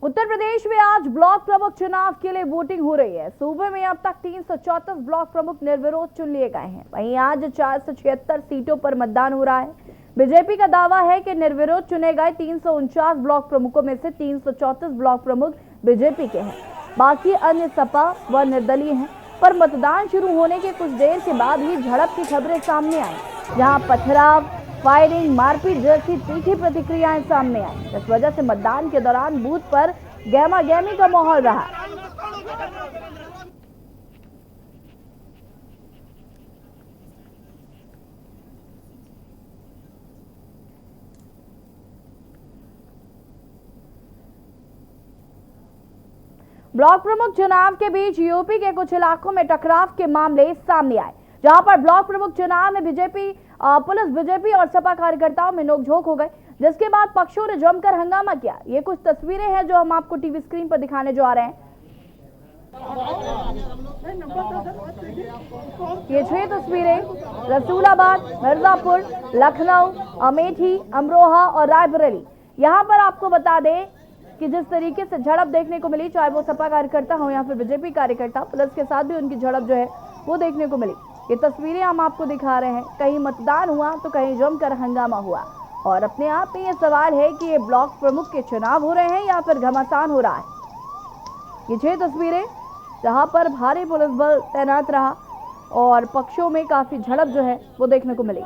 उत्तर प्रदेश में आज ब्लॉक प्रमुख चुनाव के लिए वोटिंग हो रही है। सूबे में अब तक 334 ब्लॉक प्रमुख निर्विरोध चुन लिए गए हैं। वहीं आज 476 सीटों पर मतदान हो रहा है। बीजेपी का दावा है कि निर्विरोध चुने गए 349 ब्लॉक प्रमुखों में से 334 ब्लॉक प्रमुख बीजेपी के हैं, बाकी अन्य सपा व निर्दलीय हैं। पर मतदान शुरू होने के कुछ देर के बाद ही झड़प की खबरें सामने आई, जहां पथराव, फायरिंग, मारपीट जैसी तीखी प्रतिक्रियाएं सामने आई। इस वजह से मतदान के दौरान बूथ पर गहमा-गहमी का माहौल रहा। ब्लॉक प्रमुख चुनाव के बीच यूपी के कुछ इलाकों में टकराव के मामले सामने आए, जहां पर ब्लॉक प्रमुख चुनाव में बीजेपी और सपा कार्यकर्ताओं में नोकझोंक हो गई, जिसके बाद पक्षों ने जमकर हंगामा किया। ये कुछ तस्वीरें हैं जो हम आपको टीवी स्क्रीन पर दिखाने जा रहे हैं। ये 6 तस्वीरें रसूलाबाद, मिर्जापुर, लखनऊ, अमेठी, अमरोहा और रायबरेली। यहाँ पर आपको बता दें कि जिस तरीके से झड़प देखने को मिली, चाहे वो सपा कार्यकर्ता हो या फिर बीजेपी कार्यकर्ता, पुलिस के साथ भी उनकी झड़प जो है वो देखने को मिली। ये तस्वीरें हम आपको दिखा रहे हैं। कहीं मतदान हुआ तो कहीं जमकर हंगामा हुआ, और अपने आप में ये सवाल है कि ये ब्लॉक प्रमुख के चुनाव हो रहे हैं या फिर घमासान हो रहा है। ये 6 तस्वीरें जहां पर भारी पुलिस बल तैनात रहा और पक्षों में काफी झड़प जो है वो देखने को मिली।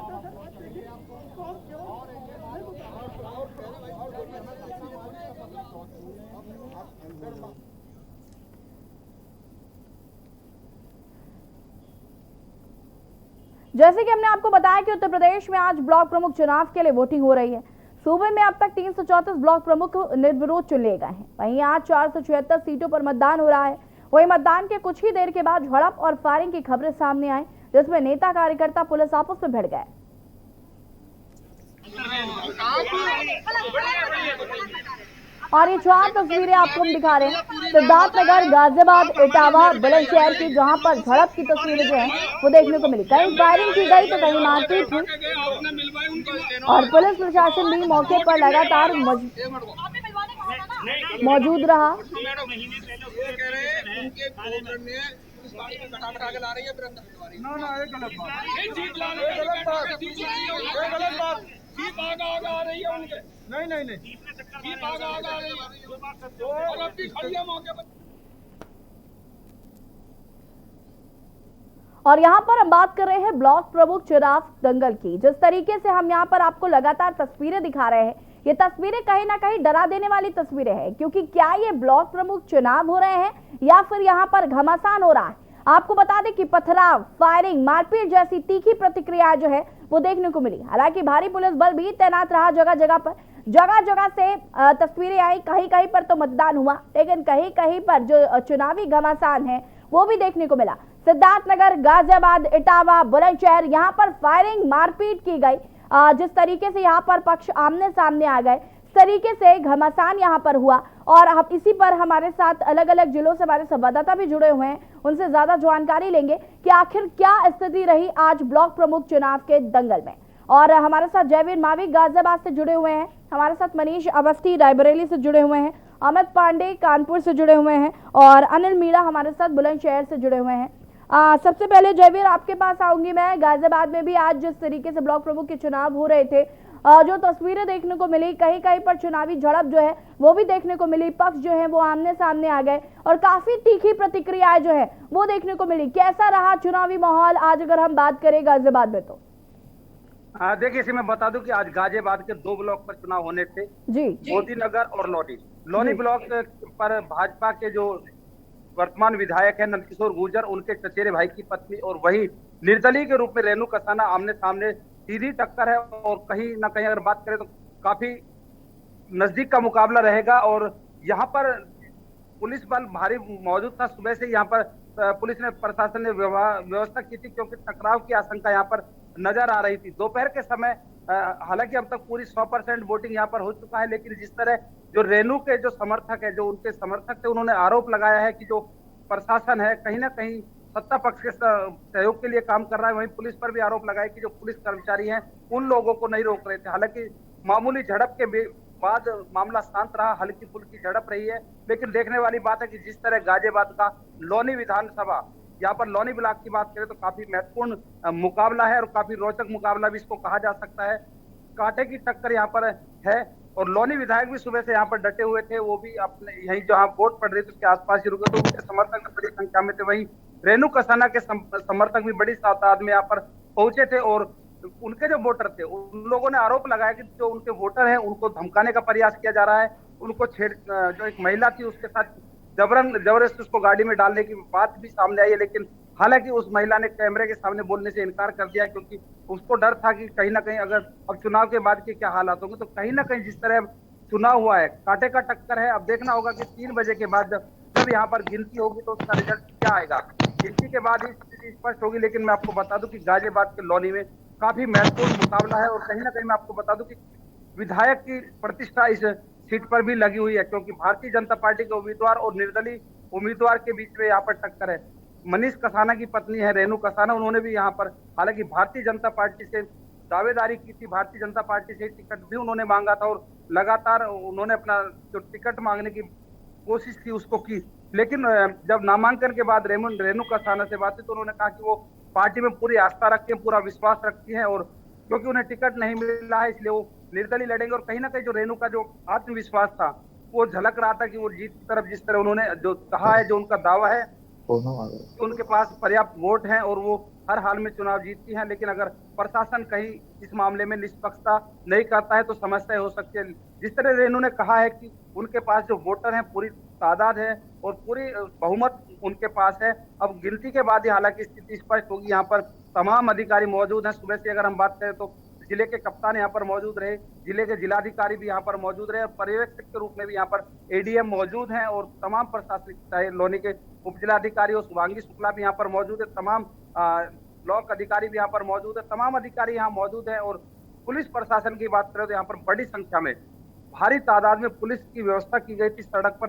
जैसे कि हमने आपको बताया कि उत्तर प्रदेश में आज ब्लॉक प्रमुख चुनाव के लिए वोटिंग हो रही है। सूबे में अब तक 334 ब्लॉक प्रमुख निर्विरोध चुन लिए गए हैं। वहीं आज 476 सीटों पर मतदान हो रहा है। वहीं मतदान के कुछ ही देर के बाद झड़प और फायरिंग की खबरें सामने आई, जिसमें नेता कार्यकर्ता पुलिस आपस में भिड़ गए। और ये 4 तस्वीरें आपको हम दिखा रहे हैं सिद्धार्थनगर, गाजियाबाद, इटावा, बुलंदशहर की, जहां पर झड़प की तस्वीरें जो हैं वो देखने को मिली। कहीं फायरिंग की गई तो कहीं मारपीट हुई, और पुलिस प्रशासन भी मौके पर लगातार मौजूद रहा। नहीं और यहाँ पर हम बात कर रहे हैं ब्लॉक प्रमुख चुनाव दंगल की। जिस तरीके से हम यहाँ पर आपको लगातार तस्वीरें दिखा रहे हैं, ये तस्वीरें कहीं ना कहीं डरा देने वाली तस्वीरें हैं, क्योंकि क्या ये ब्लॉक प्रमुख चुनाव हो रहे हैं या फिर यहाँ पर घमासान हो रहा है। आपको बता दें कि पथराव, फायरिंग, मारपीट जैसी तीखी प्रतिक्रिया जो है वो देखने को मिली। हालांकि भारी पुलिस बल भी तैनात रहा जगह जगह से तस्वीरें आई। कहीं कहीं पर तो मतदान हुआ, लेकिन कहीं कहीं पर जो चुनावी घमासान है वो भी देखने को मिला। सिद्धार्थनगर, गाजियाबाद, इटावा, बुलंदशहर, यहाँ पर फायरिंग, मारपीट की गई। जिस तरीके से यहाँ पर पक्ष आमने सामने आ गए, इस तरीके से घमासान यहाँ पर हुआ। और हम इसी पर हमारे साथ अलग अलग जिलों से हमारे संवाददाता भी जुड़े हुए हैं, उनसे ज्यादा जानकारी लेंगे कि आखिर क्या स्थिति रही आज ब्लॉक प्रमुख चुनाव के दंगल में। और हमारे साथ जयवीर मावी गाजियाबाद से जुड़े हुए हैं, हमारे साथ मनीष अवस्थी रायबरेली से जुड़े हुए हैं, अमित पांडे कानपुर से जुड़े हुए हैं, और अनिल मीणा हमारे साथ बुलंदशहर से जुड़े हुए हैं। सबसे पहले जयवीर आपके पास आऊंगी मैं। गाजियाबाद में भी आज जिस तरीके से ब्लॉक प्रमुख के चुनाव हो रहे थे, जो तस्वीरें देखने को मिली, कहीं कहीं पर चुनावी झड़प जो है वो भी देखने को मिली। पक्ष जो है वो आमने सामने आ गए और काफी तीखी प्रतिक्रियाएं जो है वो देखने को मिली। कैसा रहा चुनावी माहौल आज अगर हम बात करें गाजियाबाद में? तो देखिए, इसे मैं बता दूं कि आज गाजियाबाद के 2 ब्लॉक पर चुनाव होने थे जी, मोतीनगर और लोनी ब्लॉक पर भाजपा के जो वर्तमान विधायक है नंदकिशोर गुर्जर, उनके चचेरे भाई की पत्नी और वही निर्दलीय के रूप में रेणु कसाना आमने सामने सीधी टक्कर है। और कहीं ना कहीं अगर बात करें तो काफी नजदीक का मुकाबला रहेगा। और यहाँ पर पुलिस बल भारी मौजूद था। सुबह से यहाँ पर पुलिस ने, प्रशासन ने व्यवस्था की थी, क्योंकि टकराव की आशंका यहाँ पर नजर आ रही थी। दोपहर के समय हालांकि अब तक पूरी 100% वोटिंग यहाँ पर हो चुका है, लेकिन जिस तरह जो रेणु के जो समर्थक है, जो उनके समर्थक थे, उन्होंने आरोप लगाया है कि जो प्रशासन है कहीं ना कहीं सत्ता पक्ष के सहयोग के लिए काम कर रहा है। वहीं पुलिस पर भी आरोप लगाया कि जो पुलिस कर्मचारी हैं उन लोगों को नहीं रोक रहे थे। हालांकि मामूली झड़प के बाद मामला शांत रहा, हल्की फुल्की झड़प रही है। लेकिन देखने वाली बात है कि जिस तरह गाजियाबाद का लोनी विधानसभा, यहाँ पर लोनी ब्लॉक की बात करें तो काफी महत्वपूर्ण मुकाबला है और काफी रोचक मुकाबला भी इसको कहा जा सकता है। कांटे की टक्कर यहाँ पर है और लोनी विधायक भी सुबह से यहाँ पर डटे हुए थे। वो भी अपने यही जहाँ वोट पड़ रही थी उसके आसपास ही रुके, तो उनके समर्थक बड़ी संख्या में थे। वहीं रेणु कसाना के समर्थक भी बड़ी तादाद में यहाँ पर पहुंचे थे और उनके जो वोटर थे उन लोगों ने आरोप लगाया कि जो उनके वोटर हैं उनको धमकाने का प्रयास किया जा रहा है, उनको जो एक महिला थी उसके साथ जबरदस्ती उसको गाड़ी में डालने की बात भी सामने आई है। लेकिन हालांकि उस महिला ने कैमरे के सामने बोलने से इनकार कर दिया, क्योंकि उसको डर था कि कहीं ना कहीं अगर अब चुनाव के बाद के क्या हालात होंगे, तो कहीं ना कहीं जिस तरह चुनाव हुआ है कांटे का टक्कर है। अब देखना होगा कि 3 बजे के बाद जब यहाँ पर गिनती होगी तो उसका रिजल्ट क्या आएगा, गिनती के बाद ही स्थिति स्पष्ट होगी। लेकिन मैं आपको बता दूं कि गाजियाबाद के लोनी में काफी महत्वपूर्ण मुकाबला है और कहीं ना कहीं मैं आपको बता दूं कि विधायक की प्रतिष्ठा इस सीट पर भी लगी हुई है, क्योंकि भारतीय जनता पार्टी के उम्मीदवार और निर्दलीय उम्मीदवार के बीच में यहाँ पर टक्कर है। मनीष कसाना की पत्नी है रेणु कसाना, उन्होंने भी यहाँ पर हालांकि भारतीय जनता पार्टी से दावेदारी की थी, भारतीय जनता पार्टी से टिकट भी उन्होंने मांगा था और लगातार उन्होंने अपना जो टिकट मांगने की कोशिश थी उसको की। लेकिन जब नामांकन के बाद रेणु कसाना से बात हुई तो उन्होंने कहा कि वो पार्टी में पूरी आस्था रखती है, पूरा विश्वास रखती है और क्योंकि उन्हें टिकट नहीं मिला है इसलिए वो निर्दलीय लड़ेंगे। और कहीं ना कहीं जो रेणु का जो आत्मविश्वास था वो झलक रहा था कि वो जीत की तरफ जिस तरह उन्होंने जो कहा है, जो उनका दावा है उनके पास पर्याप्त वोट हैं और वो हर हाल में चुनाव जीतती हैं। लेकिन अगर प्रशासन कहीं इस मामले में निष्पक्षता नहीं करता है तो समस्या हो सकती है। जिस तरह रेणु ने कहा है कि उनके पास जो वोटर हैं पूरी तादाद है और पूरी बहुमत उनके पास है। अब गिनती के बाद ही हालांकि स्थिति स्पष्ट होगी। यहाँ पर तमाम अधिकारी मौजूद हैं। सुबह से अगर हम बात करें तो जिले के कप्तान यहाँ पर मौजूद रहे, जिले के जिलाधिकारी भी यहाँ पर मौजूद रहे और पर्यवेक्षक के रूप में भी यहाँ पर एडीएम मौजूद हैं और तमाम प्रशासनिक चाहे लोनी के उप जिलाधिकारी और शुभांगी शुक्ला भी यहाँ पर मौजूद है, तमाम ब्लॉक अधिकारी भी यहाँ पर मौजूद है, तमाम अधिकारी यहाँ मौजूद है। और पुलिस प्रशासन की बात करें तो यहाँ पर बड़ी संख्या में भारी तादाद में पुलिस की व्यवस्था की गई थी। सड़क पर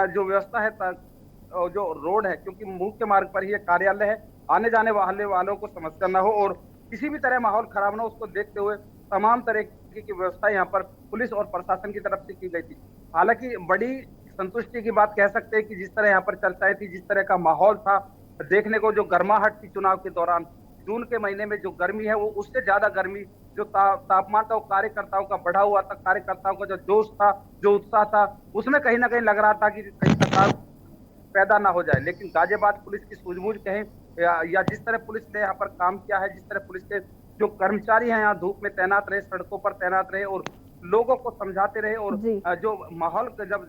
जो व्यवस्था है, जो रोड है, क्योंकि मुख्य मार्ग पर ही कार्यालय है, आने जाने वालों को समस्या न हो और किसी भी तरह माहौल खराब न हो, उसको देखते हुए तमाम तरह की व्यवस्था यहाँ पर पुलिस और प्रशासन की तरफ से की गई थी। हालांकि बड़ी संतुष्टि की बात कह सकते हैं कि जिस तरह यहाँ पर चर्चाएं थी, जिस तरह का माहौल था देखने को, जो गर्माहट थी चुनाव के दौरान, जून के महीने में जो गर्मी है वो उससे ज्यादा गर्मी जो तापमान था वो कार्यकर्ताओं का बढ़ा हुआ था, कार्यकर्ताओं का जो जोश था, जो उत्साह था, उसमें कहीं ना कहीं लग रहा था कि कहीं तनाव पैदा ना हो जाए। लेकिन गाजियाबाद पुलिस की सूझबूझ कहें या जिस तरह पुलिस ने यहाँ पर काम किया है, जिस तरह पुलिस के जो कर्मचारी हैं यहाँ धूप में तैनात रहे, सड़कों पर तैनात रहे और लोगों को समझाते रहे और जो माहौल जब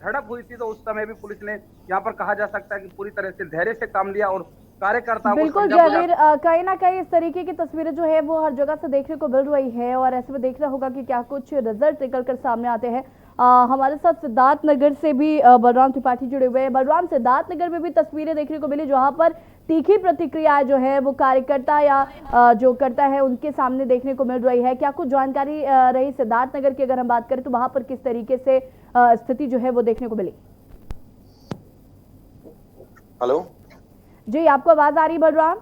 झड़प हुई थी तो उस समय भी पुलिस ने यहाँ पर कहा जा सकता है कि पूरी तरह से धैर्य से काम लिया और कार्यकर्ताओं को बिल्कुल जयवीर, कहीं ना कहीं इस तरीके की तस्वीरें जो है वो हर जगह से देखने को मिल रही है और ऐसे में देखना होगा कि क्या कुछ रिजल्ट निकल कर सामने आते हैं। हमारे साथ सिद्धार्थ नगर से भी बलराम त्रिपाठी जुड़े हुए हैं। बलराम, सिद्धार्थ नगर में भी तस्वीरें देखने को मिली जहां पर तीखी प्रतिक्रिया जो है वो कार्यकर्ता या जो करता है उनके सामने देखने को मिल रही है। क्या कुछ जानकारी रही सिद्धार्थ नगर की? अगर हम बात करें तो वहां पर किस तरीके से स्थिति जो है वो देखने को मिली? हेलो जी, आपको आवाज आ रही है बलराम?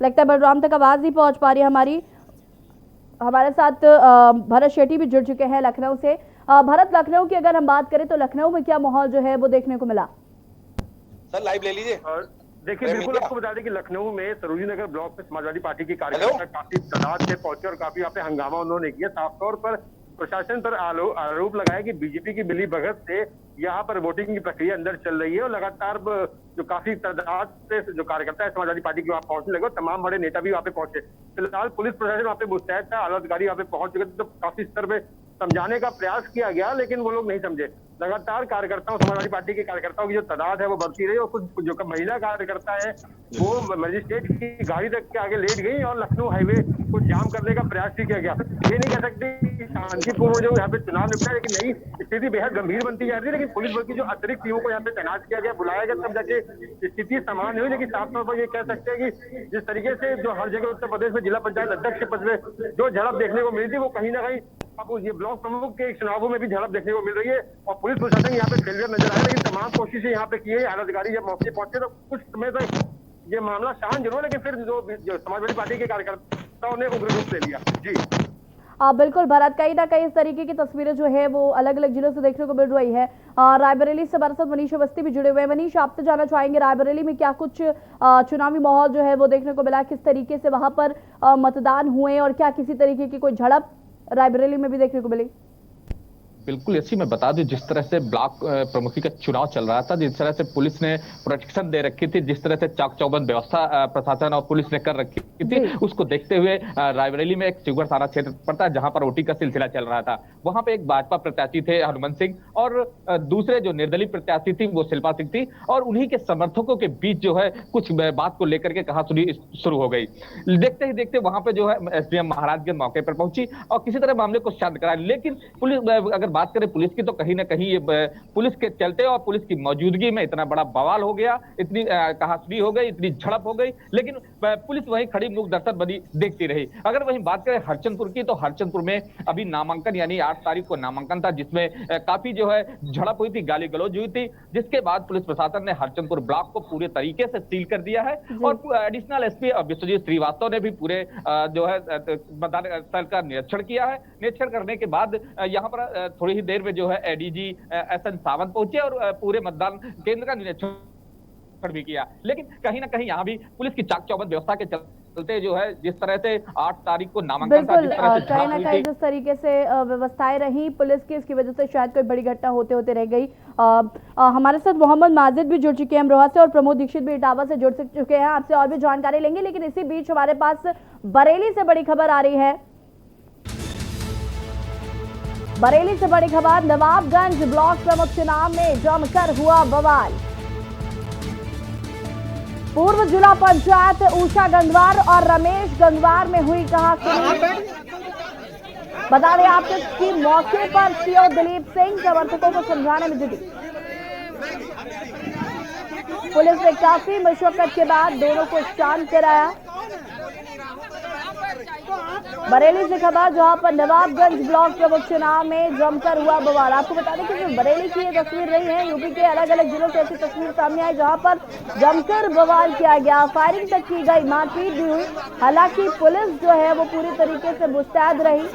लगता है बलराम तक आवाज नहीं पहुंच पा रही हमारी। हमारे साथ भरत शेट्टी भी जुड़ चुके हैं लखनऊ से। भरत, लखनऊ की अगर हम बात करें तो लखनऊ में क्या माहौल जो है वो देखने को मिला? सर लाइव ले लीजिए। देखिए, बिल्कुल आपको बता दें कि लखनऊ में सरोजिनी नगर ब्लॉक में समाजवादी पार्टी के कार्यकर्ता काफी तादाद से पहुंचे और काफी यहाँ पे हंगामा उन्होंने किया। साफ तौर पर प्रशासन पर आरोप लगाया कि बीजेपी की मिली भगत से यहाँ पर वोटिंग की प्रक्रिया अंदर चल रही है और लगातार जो काफी तादाद से जो कार्यकर्ता है समाजवादी पार्टी के वहाँ पहुंचने लगे, तमाम बड़े नेता भी वहाँ पे पहुंचे। फिलहाल पुलिस प्रशासन वहाँ पे मुस्तैद था, आला अधिकारी वहाँ पे पहुंच चुके थे, तो काफी स्तर पे समझाने का प्रयास किया गया लेकिन वो लोग नहीं समझे। लगातार कार्यकर्ताओं, समाजवादी पार्टी के कार्यकर्ताओं की जो तादाद है वो बढ़ती रही और कुछ जो महिला कार्यकर्ता है वो मजिस्ट्रेट की गाड़ी तक के आगे लेट गई और लखनऊ हाईवे को जाम करने का प्रयास भी किया गया। ये नहीं कह सकते कि शांतिपूर्ण जो यहाँ पे चुनाव निपटा, लेकिन नहीं, स्थिति बेहद गंभीर बनती जा रही है। लेकिन पुलिस बल की जो अतिरिक्त टीमों को यहाँ पे तैनात किया गया, बुलाया गया, तब जाके स्थिति सामान्य हुई। लेकिन साफ तौर पर ये कह सकते हैं कि जिस तरीके से जो हर जगह उत्तर प्रदेश में जिला पंचायत अध्यक्ष के पद में जो झड़प देखने को मिली थी वो कहीं ना कहीं अब ये ब्लॉक प्रमुख के चुनावों में भी झड़प देखने को मिल रही है और पुलिस प्रशासन यहाँ पे फेलियर नजर आया। लेकिन तमाम कोशिशें यहाँ पे की है। आला अधिकारी जब मौके पहुंचे तो कुछ समय तक ये मामला शांत जरूर, लेकिन फिर जो समाजवादी पार्टी के कार्यकर्ता ने उग्र रूप ले लिया। जी बिल्कुल भरत, कहीं ना कहीं इस तरीके की तस्वीरें जो है वो अलग अलग जिलों से देखने को मिल रही है। रायबरेली से हमारे साथ मनीष अवस्थी भी जुड़े हुए हैं। मनीष, आपसे जानना चाहेंगे रायबरेली में क्या कुछ चुनावी माहौल जो है वो देखने को मिला, किस तरीके से वहां पर मतदान हुए और क्या किसी तरीके की कोई झड़प रायबरेली में भी देखने को मिली? बिल्कुल, ऐसी मैं बता दूं, जिस तरह से ब्लॉक प्रमुखी का चुनाव चल रहा था, जिस तरह से पुलिस ने प्रोटेक्शन दे रखी थी, जिस तरह से चाक चौबंद व्यवस्था प्रशासन और पुलिस ने कर रखी थी, उसको देखते हुए रायबरेली में एक शिवगढ़ थाना क्षेत्र पड़ता है जहां पर वोटिंग का सिलसिला चल रहा था। वहां पे एक भाजपा प्रत्याशी थे हनुमंत सिंह और दूसरे जो निर्दलीय प्रत्याशी थी वो शिल्पा सिंह थी, और उन्हीं के समर्थकों के बीच जो है कुछ बात को लेकर के कहासुनी शुरू हो गई। देखते ही देखते वहां पे जो है एसडीएम महाराजगंज मौके पर पहुंची और किसी तरह मामले को शांत कराया। लेकिन पुलिस, अगर बात करें पुलिस की, तो कहीं ना कहीं ये पुलिस के चलते और पुलिस की मौजूदगी में इतना बड़ा बवाल हो गया, इतनी कहासुनी हो गई, इतनी झड़प हो गई, लेकिन पुलिस वहीं खड़ी मूक दर्शन बनी देखती रही। अगर वहीं बात करें हरचंदपुर की, तो हरचंदपुर में अभी नामांकन यानी 8 तारीख को नामांकन था, जिसमें काफी जो है झड़प हुई थी, गाली गलौज हुई थी, जिसके बाद पुलिस प्रशासन ने हरचंदपुर ब्लॉक को पूरे तरीके से सील कर दिया है। और एडिशनल एसपी विश्वजीत श्रीवास्तव ने भी पूरे जो है मतदान स्थल का निरीक्षण किया है। निरीक्षण करने के बाद यहाँ पर थोड़ी ही देर में जो है एडीजी एसएन सावंत पहुंचे और पूरे मतदान केंद्र का निरीक्षण भी किया। लेकिन कहीं ना कहीं यहाँ भी पुलिस की चाक चौबंद व्यवस्था के चलते जो है जिस तरह से 8 तारीख को नामांकन था, जिस तरह से कहीं ना कहीं जिस तरीके से व्यवस्थाएं रही पुलिस की, इसकी वजह से शायद कोई बड़ी घटना होते होते रह गई। हमारे साथ मोहम्मद माजिद भी जुड़ चुके हैं अमरोहा से और प्रमोद दीक्षित भी इटावा से जुड़ चुके हैं। आपसे और भी जानकारी लेंगे, लेकिन इसी बीच हमारे पास बरेली से बड़ी खबर आ रही है। बरेली से बड़ी खबर, नवाबगंज ब्लॉक प्रमुख चुनाव में जमकर हुआ बवाल। पूर्व जिला पंचायत उषा गंगवार और रमेश गंगवार में हुई कहासुनी। बता दें आपको कि मौके पर सीओ दिलीप सिंह समर्थकों को समझाने में जुटी। पुलिस ने काफी मशक्कत के बाद दोनों को शांत कराया। बरेली से खबर, जहां पर नवाबगंज ब्लॉक प्रमुख चुनाव में जमकर हुआ बवाल। आपको बता दें कि जो बरेली की ये तस्वीर रही है, यूपी के अलग अलग जिलों से ऐसी तस्वीर सामने आई जहां पर जमकर बवाल किया गया, फायरिंग तक की गई, मारपीट भी हुई। हालांकि पुलिस जो है वो पूरी तरीके से मुस्तैद रही।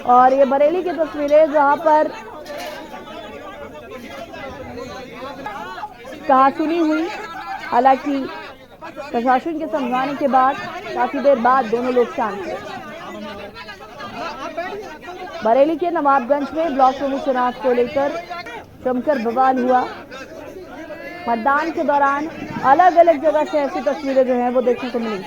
और ये बरेली की तस्वीरें जहां पर कहासुनी हुई। हालांकि प्रशासन के समझाने के बाद काफी देर बाद दोनों लोग शांत हुए। बरेली के नवाबगंज में ब्लॉक प्रमुख चुनाव को लेकर जमकर बवाल हुआ। मतदान के दौरान अलग अलग जगह से ऐसी तस्वीरें जो हैं वो देखने को मिली।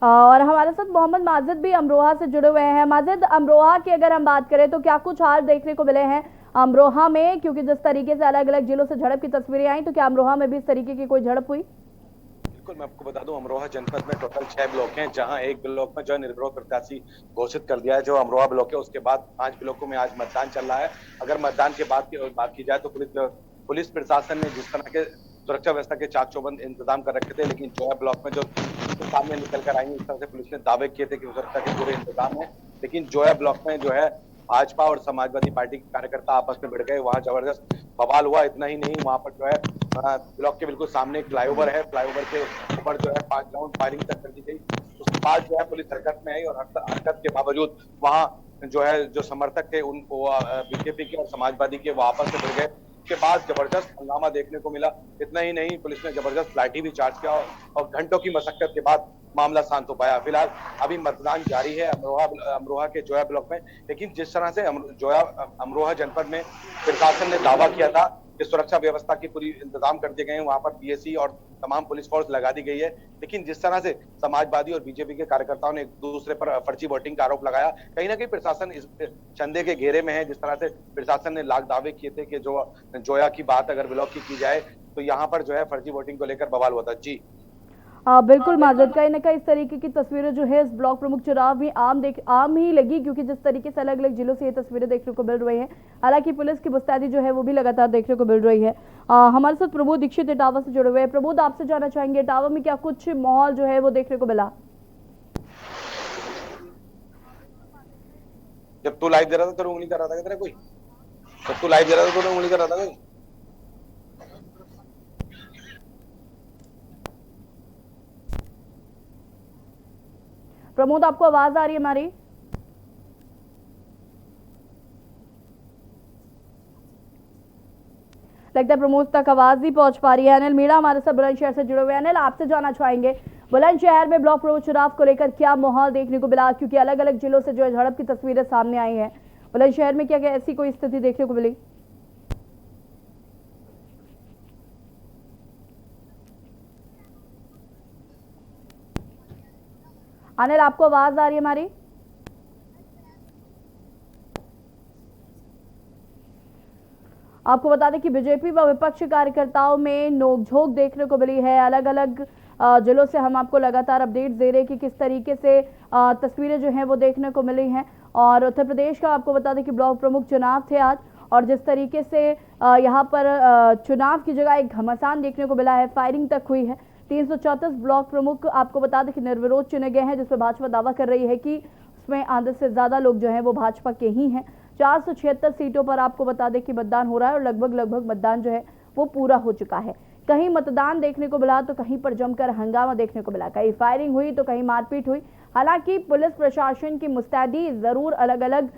और हमारे साथ मोहम्मद माजिद भी अमरोहा से जुड़े हुए हैं। माजिद, अमरोहा की अगर हम बात करें तो क्या कुछ हाल देखने को मिले हैं अमरोहा में, क्योंकि जिस तरीके से अलग अलग जिलों से झड़प की तस्वीरें आई, तो क्या अमरोहा में भी इस तरीके की कोई झड़प हुई? बिल्कुल, मैं आपको बता दूं, अमरोहा जनपद में टोटल 6 ब्लॉक हैं, जहां एक ब्लॉक में जो निर्विरोध प्रत्याशी घोषित कर दिया है जो अमरोहा ब्लॉक है। उसके बाद 5 ब्लॉकों में आज मतदान चल रहा है। अगर मतदान के बाद की बात की जाए तो पुलिस प्रशासन ने जिस तरह के सुरक्षा व्यवस्था के चाक चौबंद इंतजाम कर रखे थे, लेकिन जोया ब्लॉक में जो सामने निकल कर आई, इस तरह से पुलिस ने दावे किए थे कि सुरक्षा के पूरे इंतजाम है, लेकिन जोया ब्लॉक में जो है भाजपा और समाजवादी पार्टी के कार्यकर्ता आपस में भिड़ गए। वहां जबरदस्त बवाल हुआ। इतना ही नहीं, वहां पर जो है ब्लॉक के बिल्कुल सामने एक फ्लाईओवर है, फ्लाईओवर के ऊपर जो है 5 राउंड फायरिंग तक कर दी गई। उसके बाद जो है पुलिस हरकत में आई और हरकत के बावजूद वहां जो है जो समर्थक थे उनको बीजेपी के और समाजवादी के वो आपस में भिड़ गए। उसके बाद जबरदस्त हंगामा देखने को मिला। इतना ही नहीं, पुलिस ने जबरदस्त लाठी भी चार्ज किया और घंटों की मशक्कत के बाद मामला शांत हो पाया। फिलहाल अभी मतदान जारी है अमरोहा के जोया ब्लॉक में, लेकिन जिस तरह से अमरोहा जनपद में प्रशासन ने दावा किया था कि सुरक्षा व्यवस्था की पूरी इंतजाम कर दिए गए हैं, वहां पर पीएसी और तमाम पुलिस फोर्स लगा दी गई है, लेकिन जिस तरह से समाजवादी और बीजेपी के कार्यकर्ताओं ने एक दूसरे पर फर्जी वोटिंग का आरोप लगाया, कहीं ना कहीं प्रशासन इस चंदे के घेरे में है। जिस तरह से प्रशासन ने लाख दावे किए थे कि जो जोया की बात अगर ब्लॉक की जाए तो यहाँ पर जो है फर्जी वोटिंग को लेकर बवाल हुआ था। जी बिल्कुल माजिद, कहीं ना कहीं इस तरीके की तस्वीरें जो है इस ब्लॉक प्रमुख चुनाव में आम ही लगी, क्योंकि जिस तरीके से अलग अलग जिलों से ये तस्वीरें देखने को मिल रही हैं। हालांकि पुलिस की मुस्तैदी जो है वो भी लगातार देखने को मिल रही है। हमारे साथ प्रमोद दीक्षित इटावा से जुड़े हुए हैं। प्रमोद, आपसे जानना चाहेंगे इटावा में क्या कुछ माहौल जो है वो देखने को मिला? जब तू लाइव दे रहा था तो उंगली कर रहा था तेरा कोई? जब तू लाइव दे रहा था तो उंगली कर रहा था कोई? प्रमोद, आपको आवाज आ रही है हमारी? लगता है प्रमोद तक आवाज नहीं पहुंच पा रही है। अनिल मीणा हमारे साथ बुलंदशहर से जुड़े हुए हैं। अनिल, आपसे जानना चाहेंगे बुलंदशहर में ब्लॉक प्रमुख चुनाव को लेकर क्या माहौल देखने को मिला, क्योंकि अलग अलग जिलों से जो है झड़प की तस्वीरें सामने आई हैं। बुलंदशहर में क्या क्या ऐसी कोई स्थिति देखने को मिली? अनिल, आपको आवाज आ रही है हमारी? आपको बता दें कि बीजेपी व विपक्षी कार्यकर्ताओं में नोकझोंक देखने को मिली है। अलग अलग जिलों से हम आपको लगातार अपडेट्स दे रहे हैं कि किस तरीके से तस्वीरें जो हैं वो देखने को मिली हैं। और उत्तर प्रदेश का आपको बता दें कि ब्लॉक प्रमुख चुनाव थे आज, और जिस तरीके से यहाँ पर चुनाव की जगह एक घमासान देखने को मिला है, फायरिंग तक हुई है। 334 ब्लॉक प्रमुख आपको बता दें कि निर्विरोध चुने गए हैं, जिसमें भाजपा दावा कर रही है कि उसमें आधे से ज्यादा लोग जो हैं वो भाजपा के ही हैं। 476 सीटों पर आपको बता दें कि मतदान हो रहा है और लगभग मतदान जो है वो पूरा हो चुका है। कहीं मतदान देखने को मिला तो कहीं पर जमकर हंगामा देखने को मिला, कहीं फायरिंग हुई तो कहीं मारपीट हुई। हालांकि पुलिस प्रशासन की मुस्तैदी जरूर अलग अलग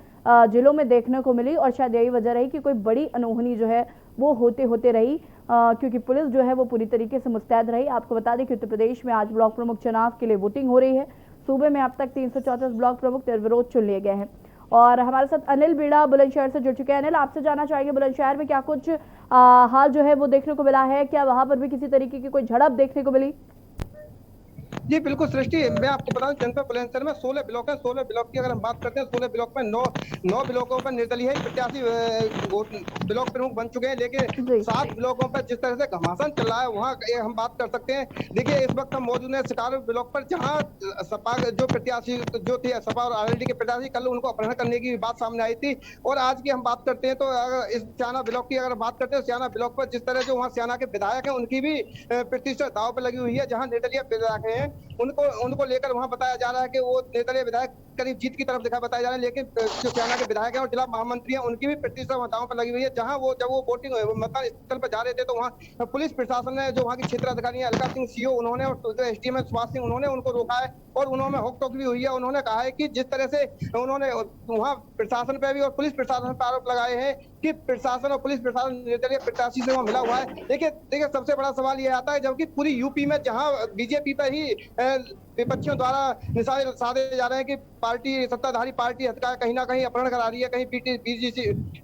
जिलों में देखने को मिली, और शायद यही वजह रही कि कोई बड़ी अनहोनी जो है वो होते रही, क्योंकि पुलिस जो है वो पूरी तरीके से मुस्तैद रही। आपको बता दें कि उत्तर प्रदेश में आज ब्लॉक प्रमुख चुनाव के लिए वोटिंग हो रही है। सूबे में अब तक 334 ब्लॉक प्रमुख निर्विरोध चुन लिए गए हैं। और हमारे साथ अनिल मीणा बुलंदशहर से जुड़ चुके हैं। अनिल, आपसे जानना चाहेंगे बुलंदशहर में क्या कुछ हाल जो है वो देखने को मिला है, क्या वहां पर भी किसी तरीके की कोई झड़प देखने को मिली? जी बिल्कुल सृष्टि, मैं आपको बता दूं जनपद बुलंदशहर में 16 ब्लॉक है। 16 ब्लॉक की अगर हम बात करते हैं, 16 ब्लॉक में 9 ब्लॉकों पर निर्दलीय प्रत्याशी ब्लॉक प्रमुख बन चुके हैं, लेकिन 7 ब्लॉकों पर जिस तरह से घमासान चल रहा है वहाँ हम बात कर सकते हैं। देखिए, इस वक्त हम मौजूद हैं सितारा ब्लॉक पर, जहाँ सपा जो प्रत्याशी जो थे, सपा और आरएलडी के प्रत्याशी, कल उनको अपहरण करने की बात सामने आई थी। और आज की हम बात करते हैं तो अगर इस स्याना ब्लॉक की अगर बात करते हैं, स्याना ब्लॉक पर जिस तरह जो वहाँ स्याना के विधायक है उनकी भी प्रतिष्ठा दांव पर लगी हुई है। जहाँ निर्दलीय विधायक है उनको लेकर वहां बताया जा रहा है कि वो निर्दलीय विधायक करीब जीत की तरफ बताया जा रहा है, लेकिन जो स्याना के विधायक हैं और जिला महामंत्री हैं उनकी भी प्रतिष्ठा दांव पर लगी हुई है। जहां जब वो वोटिंग मतदान स्थल पर जा रहे थे तो वहां पुलिस प्रशासन ने, जो वहां की क्षेत्र अधिकारी है अलका सिंह सीओ, उन्होंने, और जो एसडीएम है सुभाष सिंह, उन्होंने उनको रोका है और उन्होंने हुक-टोक भी हुई है। उन्होंने कहा है कि जिस तरह से उन्होंने वहां प्रशासन पर भी और पुलिस प्रशासन पर आरोप लगाए हैं कि प्रशासन और पुलिस प्रशासन निर्दलीय प्रत्याशी से वहां मिला हुआ है। देखिए सबसे बड़ा सवाल यह आता है, जबकि पूरी यूपी में जहां बीजेपी पर ही विपक्षियों द्वारा निशाने साधे जा रहे हैं कि पार्टी, सत्ताधारी पार्टी हत्या कहीं ना कहीं अपहरण करा रही है, कहीं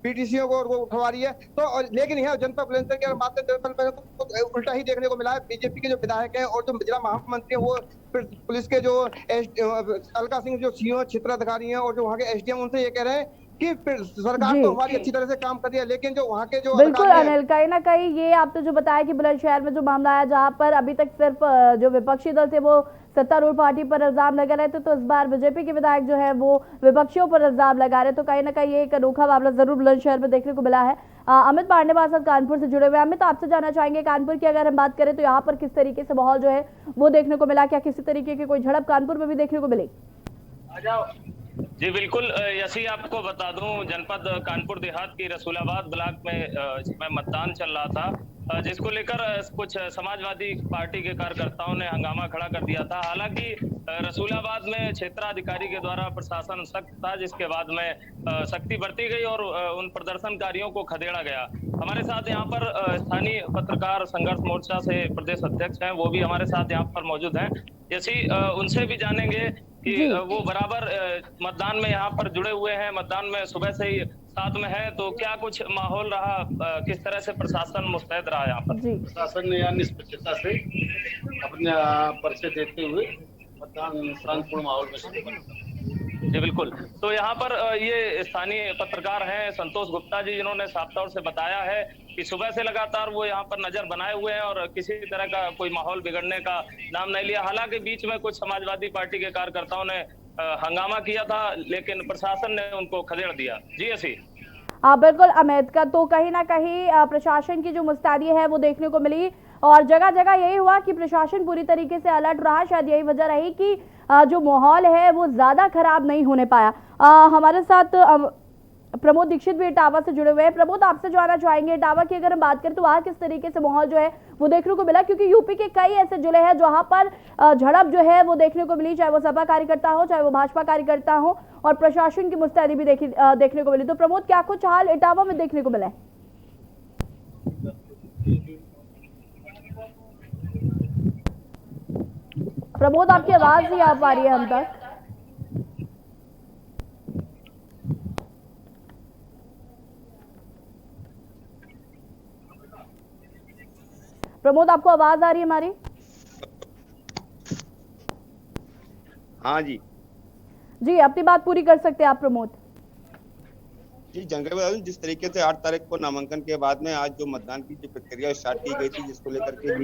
पीटीसीओ को वो उठवा रही है, तो लेकिन यह जनपद बुलंदशहर की बात करें उल्टा ही देखने को मिला है। बीजेपी के जो विधायक है और जो जिला महामंत्री है, वो पुलिस के जो अलका सिंह जो सीओ क्षेत्राधिकारी हैं और जो वहाँ के एसडीएम, उनसे ये कह रहे हैं कि सरकार तो हमारी अच्छी तरह से काम कर रही है, लेकिन जो वहाँ के जो बिल्कुल अनिल, कहीं ना कहीं ये आपने जो बताया कि बुलंदशहर में जो मामला है, जहाँ पर अभी तक सिर्फ जो विपक्षी दल थे वो सत्तारूढ़ पार्टी पर इल्जाम लगा रहे थे, तो इस बार बीजेपी के विधायक जो है वो विपक्षियों पर इल्जाम लगा रहे, तो कहीं ना कहीं ये एक अनोखा मामला जरूर बुलंदशहर में देखने को मिला है। अमित पांडे हमारे साथ कानपुर से जुड़े हुए हैं। अमित, आपसे जानना चाहेंगे कानपुर की अगर हम बात करें तो यहाँ पर किस तरीके से माहौल जो है वो देखने को मिला, क्या किसी तरीके की कोई झड़प कानपुर में भी देखने को मिली? जी बिल्कुल, यसी आपको बता दूं, जनपद कानपुर देहात की रसूलाबाद ब्लॉक में मतदान चल रहा था, जिसको लेकर कुछ समाजवादी पार्टी के कार्यकर्ताओं ने हंगामा खड़ा कर दिया था। हालांकि रसूलाबाद में क्षेत्राधिकारी के द्वारा प्रशासन सख्त था, जिसके बाद में सख्ती बरती गई और उन प्रदर्शनकारियों को खदेड़ा गया। हमारे साथ यहाँ पर स्थानीय पत्रकार संघर्ष मोर्चा से प्रदेश अध्यक्ष हैं, वो भी हमारे साथ यहाँ पर मौजूद हैं। यसी उनसे भी जानेंगे कि वो बराबर मतदान में यहाँ पर जुड़े हुए हैं, मतदान में सुबह से ही साथ में है, तो क्या कुछ माहौल रहा, किस तरह से प्रशासन मुस्तैद रहा यहाँ पर? प्रशासन ने यहाँ निष्पक्षता से अपने पर्चे देते हुए मतदान शांतिपूर्ण माहौल में शुरू किया। जी बिल्कुल, तो यहाँ पर ये स्थानीय पत्रकार हैं संतोष गुप्ता जी, जिन्होंने साफ तौर से बताया है कि सुबह से लगातार वो यहाँ पर नजर बनाए हुए हैं और किसी तरह का कोई माहौल बिगड़ने का नाम नहीं लिया। हालांकि बीच में कुछ समाजवादी पार्टी के कार्यकर्ताओं ने हंगामा किया था, लेकिन प्रशासन ने उनको खदेड़ दिया। जी ऐसी बिल्कुल अमित का, तो कहीं ना कहीं प्रशासन की जो मुस्तैदी है वो देखने को मिली और जगह जगह यही हुआ कि प्रशासन पूरी तरीके से अलर्ट रहा। शायद यही वजह रही कि जो माहौल है वो ज्यादा खराब नहीं होने पाया। हमारे साथ प्रमोद दीक्षित भी इटावा से जुड़े हुए हैं। प्रमोद, आपसे जानना चाहेंगे इटावा की अगर हम बात करें तो वहाँ किस तरीके से माहौल जो है वो देखने को मिला, क्योंकि यूपी के कई ऐसे जिले हैं जहां पर झड़प जो है वो देखने को मिली, चाहे वो सपा कार्यकर्ता हो चाहे वो भाजपा कार्यकर्ता हो, और प्रशासन की मुस्तैदी भी देखने को मिली। तो प्रमोद, क्या कुछ हाल इटावा में देखने को मिला है? प्रमोद, आपकी आवाज नहीं आ पा रही है हम तक। प्रमोद, आपको आवाज आ रही है हमारी? हाँ जी अपनी बात पूरी कर सकते हैं आप प्रमोद। जी, जानकारी बता दूं, जिस तरीके से 8 तारीख को नामांकन के बाद में आज जो मतदान की जो प्रक्रिया स्टार्ट की गई थी, जिसको लेकर के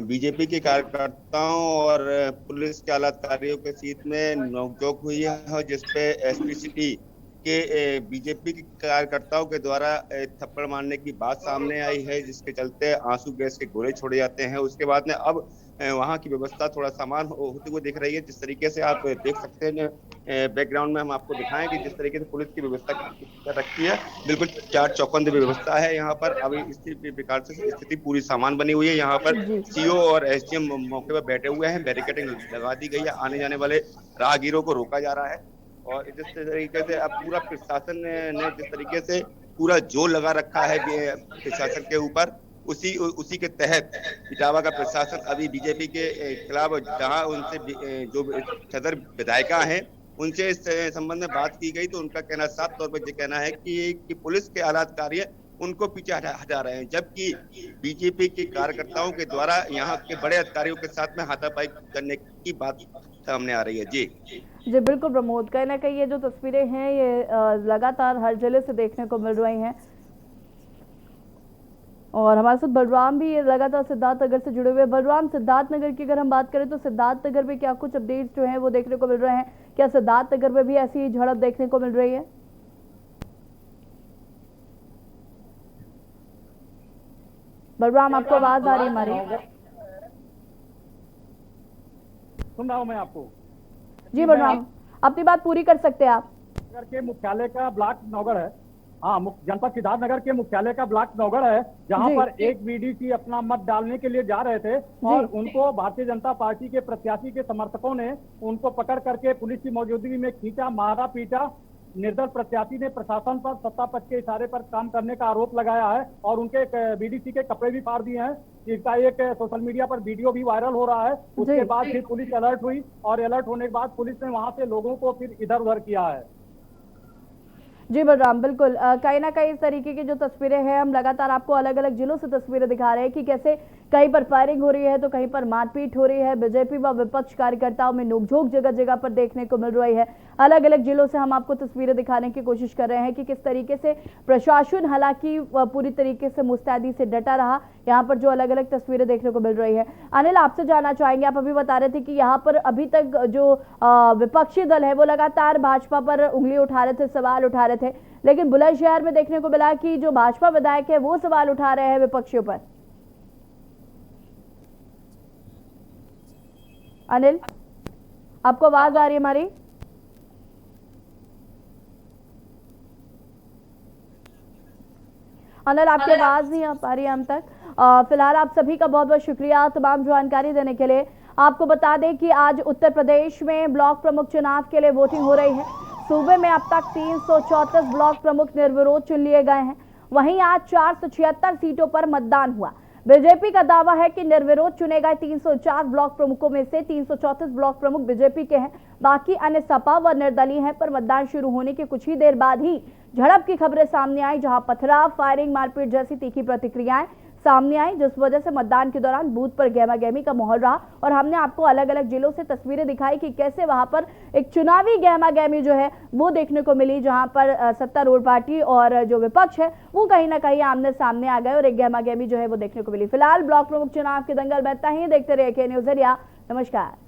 बीजेपी के कार्यकर्ताओं और पुलिस के आला अधिकारियों के बीच में नोकझोंक हुई है, जिसपे एसपी सिटी के बीजेपी के कार्यकर्ताओं के द्वारा थप्पड़ मारने की बात सामने आई है, जिसके चलते आंसू गैस के गोले छोड़े जाते हैं। उसके बाद में अब वहां की व्यवस्था थोड़ा सामान होते हुए दिख रही है। जिस तरीके से आप देख सकते हैं बैकग्राउंड में, हम आपको दिखाएं कि जिस तरीके से पुलिस की व्यवस्था कर रखी है, बिल्कुल चार चौकंद व्यवस्था है यहाँ पर। अभी इस प्रकार से स्थिति पूरी सामान बनी हुई है। यहाँ पर सीओ और एसडीएम मौके पर बैठे हुए हैं, बैरिकेडिंग लगा दी गई है, आने जाने वाले राहगीरों को रोका जा रहा है। और जिस तरीके से अब पूरा प्रशासन ने जिस तरीके से पूरा जोर लगा रखा है प्रशासन के ऊपर, उसी के तहत इटावा का प्रशासन अभी बीजेपी के खिलाफ, जहां उनसे जो सदर विधायिका हैं उनसे इस संबंध में बात की गई, तो उनका कहना साफ तौर पर ये कहना है कि पुलिस के आला अधिकारी उनको पीछे हटा रहे हैं, जबकि बीजेपी के कार्यकर्ताओं के द्वारा यहाँ के बड़े अधिकारियों के साथ में हाथापाई करने की बात सामने आ रही है। जी बिल्कुल प्रमोद, कहीं ना कहीं ये जो तस्वीरें हैं ये लगातार हर जिले से देखने को मिल रही हैं, और हमारे साथ बलराम भी लगातार सिद्धार्थनगर से जुड़े हुए। बलराम, सिद्धार्थनगर की अगर हम बात करें तो सिद्धार्थनगर में क्या कुछ अपडेट्स जो हैं वो देखने को मिल रहे हैं? क्या सिद्धार्थनगर में भी ऐसी झड़प देखने को मिल रही है? बलराम, आपको आवाज आ रही है हमारी? सुन रहा हूं मैं आपको। जी बलराम, अपनी बात पूरी कर सकते हैं आप। नगर के मुख्यालय का ब्लॉक नौगढ़ है, हाँ, जनपद सिद्धार्थनगर के मुख्यालय का ब्लॉक नौगढ़ है, जहां पर एक बीडीसी अपना मत डालने के लिए जा रहे थे और उनको भारतीय जनता पार्टी के प्रत्याशी के समर्थकों ने उनको पकड़ करके पुलिस की मौजूदगी में खींचा, मारा, पीटा। निर्दल प्रत्याशी ने प्रशासन पर सत्ता पक्ष के इशारे पर काम करने का आरोप लगाया है और उनके बीडीसी के कपड़े भी फाड़ दिए हैं। इसका एक सोशल मीडिया पर वीडियो भी वायरल हो रहा है। उसके बाद फिर पुलिस अलर्ट हुई और अलर्ट होने के बाद पुलिस ने वहां से लोगों को फिर इधर उधर किया है। जी बलराम, बिल्कुल कहीं ना कहीं इस तरीके की जो तस्वीरें हैं, हम लगातार आपको अलग अलग जिलों से तस्वीरें दिखा रहे हैं कि कैसे कहीं पर फायरिंग हो रही है तो कहीं पर मारपीट हो रही है। बीजेपी व विपक्ष कार्यकर्ताओं में नोकझोंक जगह जगह पर देखने को मिल रही है। अलग अलग जिलों से हम आपको तस्वीरें दिखाने की कोशिश कर रहे हैं कि किस तरीके से प्रशासन हालांकि पूरी तरीके से मुस्तैदी से डटा रहा। यहाँ पर जो अलग अलग तस्वीरें देखने को मिल रही है। अनिल, आपसे जानना चाहेंगे, आप अभी बता रहे थे कि यहाँ पर अभी तक जो विपक्षी दल है वो लगातार भाजपा पर उंगली उठा रहे थे, सवाल उठा रहे थे, लेकिन बुलंदशहर में देखने को मिला कि जो भाजपा विधायक है वो सवाल उठा रहे हैं विपक्षियों पर। अनिल, आपको आवाज आ रही है हमारी? अनिल, आपकी आवाज नहीं आ पा रही है हम तक। फिलहाल आप सभी का बहुत बहुत शुक्रिया तमाम जानकारी देने के लिए। आपको बता दें कि आज उत्तर प्रदेश में ब्लॉक प्रमुख चुनाव के लिए वोटिंग हो रही है। सूबे में अब तक 334 ब्लॉक प्रमुख निर्विरोध चुन लिए गए हैं। वहीं आज 476 सीटों पर मतदान हुआ। बीजेपी का दावा है कि निर्विरोध चुने गए 304 ब्लॉक प्रमुखों में से 334 ब्लॉक प्रमुख बीजेपी के हैं, बाकी अन्य सपा व निर्दलीय हैं। पर मतदान शुरू होने के कुछ ही देर बाद ही झड़प की खबरें सामने आई, जहां पथराव, फायरिंग, मारपीट जैसी तीखी प्रतिक्रियाएं सामने आई, जिस वजह से मतदान के दौरान बूथ पर गहमा-गहमी का माहौल रहा। और हमने आपको अलग अलग जिलों से तस्वीरें दिखाई कि कैसे वहां पर एक चुनावी गहमा-गहमी जो है वो देखने को मिली, जहां पर सत्तारूढ़ पार्टी और जो विपक्ष है वो कहीं ना कहीं आमने सामने आ गए और एक गहमा-गहमी जो है वो देखने को मिली। फिलहाल ब्लॉक प्रमुख चुनाव के दंगल में इतना ही। देखते रहिए के न्यूज़ एरिया। नमस्कार।